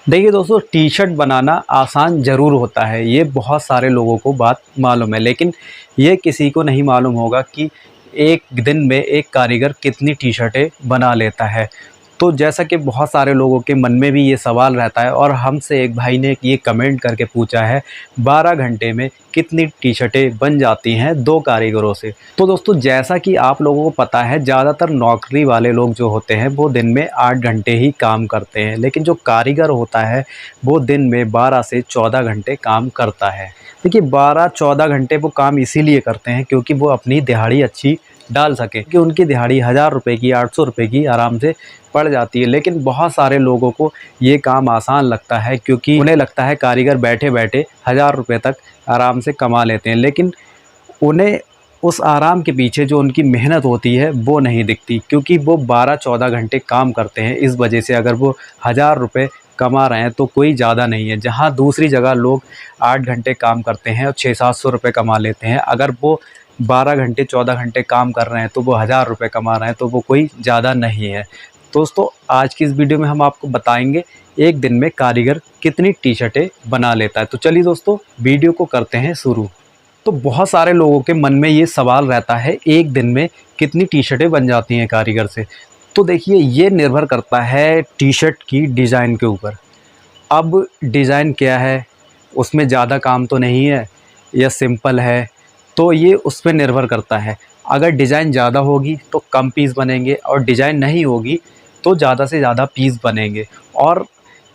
देखिए दोस्तों, T shirt बनाना आसान ज़रूर होता है, ये बहुत सारे लोगों को बात मालूम है। लेकिन ये किसी को नहीं मालूम होगा कि एक दिन में एक कारीगर कितनी टी शर्टें बना लेता है। तो जैसा कि बहुत सारे लोगों के मन में भी ये सवाल रहता है, और हमसे एक भाई ने ये कमेंट करके पूछा है, 12 घंटे में कितनी टी शर्टें बन जाती हैं 2 कारीगरों से। तो दोस्तों, जैसा कि आप लोगों को पता है, ज़्यादातर नौकरी वाले लोग जो होते हैं वो दिन में 8 घंटे ही काम करते हैं, लेकिन जो कारीगर होता है वो दिन में 12 से 14 घंटे काम करता है। देखिए, 12-14 घंटे वो काम इसीलिए करते हैं क्योंकि वो अपनी दिहाड़ी अच्छी डाल सकें, कि उनकी दिहाड़ी 1000 रुपये की, 800 रुपये की आराम से पड़ जाती है। लेकिन बहुत सारे लोगों को ये काम आसान लगता है, क्योंकि उन्हें लगता है कारीगर बैठे बैठे 1000 रुपये तक आराम से कमा लेते हैं। लेकिन उन्हें उस आराम के पीछे जो उनकी मेहनत होती है वो नहीं दिखती, क्योंकि वो 12-14 घंटे काम करते हैं। इस वजह से अगर वो 1000 रुपये कमा रहे हैं तो कोई ज़्यादा नहीं है। जहाँ दूसरी जगह लोग 8 घंटे काम करते हैं और 600-700 रुपये कमा लेते हैं, अगर वो 12 घंटे 14 घंटे काम कर रहे हैं तो वो 1000 रुपये कमा रहे हैं, तो वो कोई ज़्यादा नहीं है। दोस्तों, आज की इस वीडियो में हम आपको बताएंगे एक दिन में कारीगर कितनी टी शर्टें बना लेता है। तो चलिए दोस्तों, वीडियो को करते हैं शुरू। तो बहुत सारे लोगों के मन में ये सवाल रहता है, एक दिन में कितनी टी शर्टें बन जाती हैं कारीगर से। तो देखिए, ये निर्भर करता है टी शर्ट की डिज़ाइन के ऊपर। अब डिज़ाइन क्या है, उसमें ज़्यादा काम तो नहीं है या सिंपल है, तो ये उस पे निर्भर करता है। अगर डिज़ाइन ज़्यादा होगी तो कम पीस बनेंगे, और डिज़ाइन नहीं होगी तो ज़्यादा से ज़्यादा पीस बनेंगे। और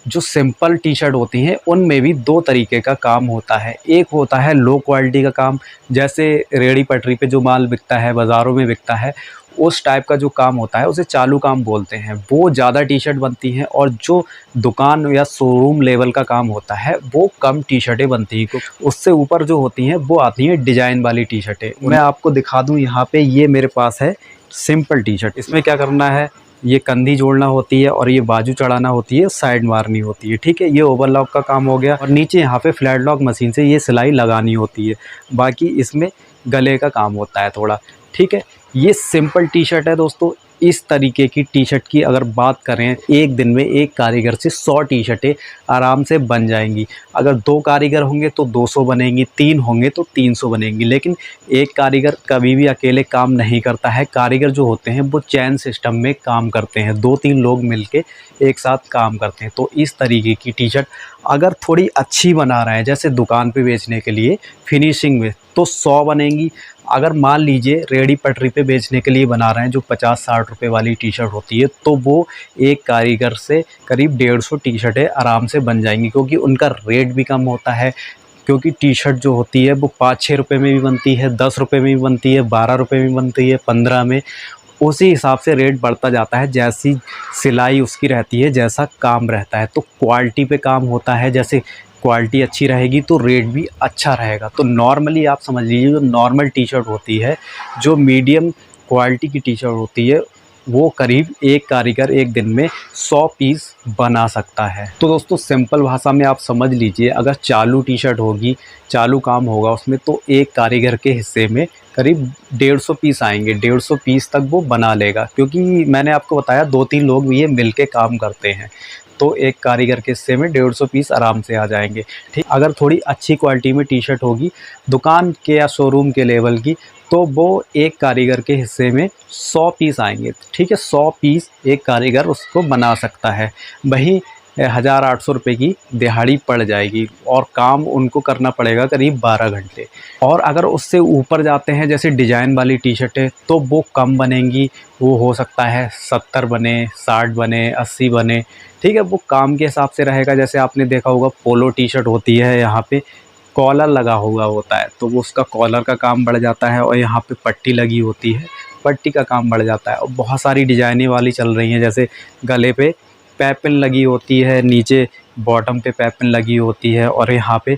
जो सिंपल टी शर्ट होती हैं उनमें भी 2 तरीके का काम होता है। एक होता है लो क्वालिटी का काम, जैसे रेहड़ी पटरी पे जो माल बिकता है, बाज़ारों में बिकता है, उस टाइप का जो काम होता है उसे चालू काम बोलते हैं। वो ज़्यादा टी शर्ट बनती हैं, और जो दुकान या शोरूम लेवल का काम होता है वो कम टी शर्टें बनती हैं। उससे ऊपर जो होती हैं वो आती हैं डिज़ाइन वाली टी शर्टें। मैं आपको दिखा दूँ, यहाँ पे ये मेरे पास है सिंपल टी शर्ट। इसमें क्या करना है, ये कंधी जोड़ना होती है और ये बाजू चढ़ाना होती है, साइड मारनी होती है, ठीक है। ये ओवरलॉक का काम हो गया, और नीचे यहाँ पे फ्लैट लॉक मशीन से ये सिलाई लगानी होती है। बाकी इसमें गले का काम होता है थोड़ा, ठीक है। ये सिंपल टी शर्ट है दोस्तों। इस तरीके की टी शर्ट की अगर बात करें, एक दिन में एक कारीगर से 100 टी शर्टें आराम से बन जाएंगी। अगर 2 कारीगर होंगे तो 200 बनेंगी, 3 होंगे तो 300 बनेंगी। लेकिन एक कारीगर कभी भी अकेले काम नहीं करता है। कारीगर जो होते हैं वो चैन सिस्टम में काम करते हैं, 2-3 लोग मिलके एक साथ काम करते हैं। तो इस तरीके की टी शर्ट अगर थोड़ी अच्छी बना रहे हैं, जैसे दुकान पे बेचने के लिए फिनिशिंग में, तो 100 बनेंगी। अगर मान लीजिए रेहड़ी पटरी पे बेचने के लिए बना रहे हैं, जो 50-60 रुपये वाली टी शर्ट होती है, तो वो एक कारीगर से करीब 150 टी शर्टें आराम से बन जाएंगी, क्योंकि उनका रेट भी कम होता है। क्योंकि टी शर्ट जो होती है वो 5-6 रुपये में भी बनती है, 10 रुपये में भी बनती है, 12 रुपये में बनती है, 15 में। उसी हिसाब से रेट बढ़ता जाता है, जैसी सिलाई उसकी रहती है, जैसा काम रहता है। तो क्वालिटी पे काम होता है, जैसे क्वालिटी अच्छी रहेगी तो रेट भी अच्छा रहेगा। तो नॉर्मली आप समझ लीजिए, जो नॉर्मल टी शर्ट होती है, जो मीडियम क्वालिटी की टी शर्ट होती है, वो करीब एक कारीगर एक दिन में 100 पीस बना सकता है। तो दोस्तों, सिंपल भाषा में आप समझ लीजिए, अगर चालू टी शर्ट होगी, चालू काम होगा उसमें, तो एक कारीगर के हिस्से में करीब 150 पीस आएंगे। 150 पीस तक वो बना लेगा, क्योंकि मैंने आपको बताया 2-3 लोग ये मिल के काम करते हैं। तो एक कारीगर के हिस्से में 150 पीस आराम से आ जाएंगे, ठीक। अगर थोड़ी अच्छी क्वालिटी में टी शर्ट होगी, दुकान के या शोरूम के लेवल की, तो वो एक कारीगर के हिस्से में 100 पीस आएंगे, ठीक है। 100 पीस एक कारीगर उसको बना सकता है। वहीं 1800 रुपये की दिहाड़ी पड़ जाएगी, और काम उनको करना पड़ेगा करीब 12 घंटे। और अगर उससे ऊपर जाते हैं, जैसे डिज़ाइन वाली टी शर्टें, तो वो कम बनेंगी। वो हो सकता है 70 बने, 60 बने, 80 बने, ठीक है। वो काम के हिसाब से रहेगा। जैसे आपने देखा होगा, पोलो टी शर्ट होती है, यहाँ पे कॉलर लगा हुआ होता है, तो वो उसका कॉलर का काम बढ़ जाता है, और यहाँ पे पट्टी लगी होती है, पट्टी का काम बढ़ जाता है। और बहुत सारी डिज़ाइनें वाली चल रही हैं, जैसे गले पे पैपिन लगी होती है, नीचे बॉटम पे पैपिन लगी होती है, और यहाँ पे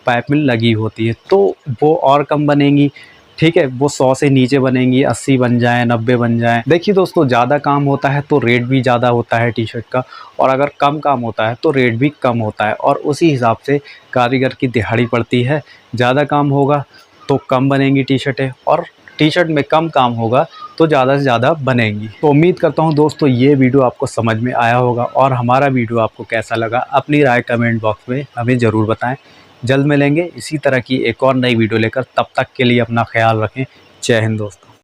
पैपिन लगी होती है, तो वो और कम बनेंगी, ठीक है। वो 100 से नीचे बनेंगी, 80 बन जाएँ, 90 बन जाएँ। देखिए दोस्तों, ज़्यादा काम होता है तो रेट भी ज़्यादा होता है टी शर्ट का, और अगर कम काम होता है तो रेट भी कम होता है, और उसी हिसाब से कारीगर की दिहाड़ी पड़ती है। ज़्यादा काम होगा तो कम बनेंगी टी शर्टें, और टी शर्ट में कम काम होगा तो ज़्यादा से ज़्यादा बनेंगी। तो उम्मीद करता हूँ दोस्तों ये वीडियो आपको समझ में आया होगा, और हमारा वीडियो आपको कैसा लगा अपनी राय कमेंट बॉक्स में हमें ज़रूर बताएं। जल्द मिलेंगे इसी तरह की एक और नई वीडियो लेकर, तब तक के लिए अपना ख्याल रखें। जय हिंद दोस्तों।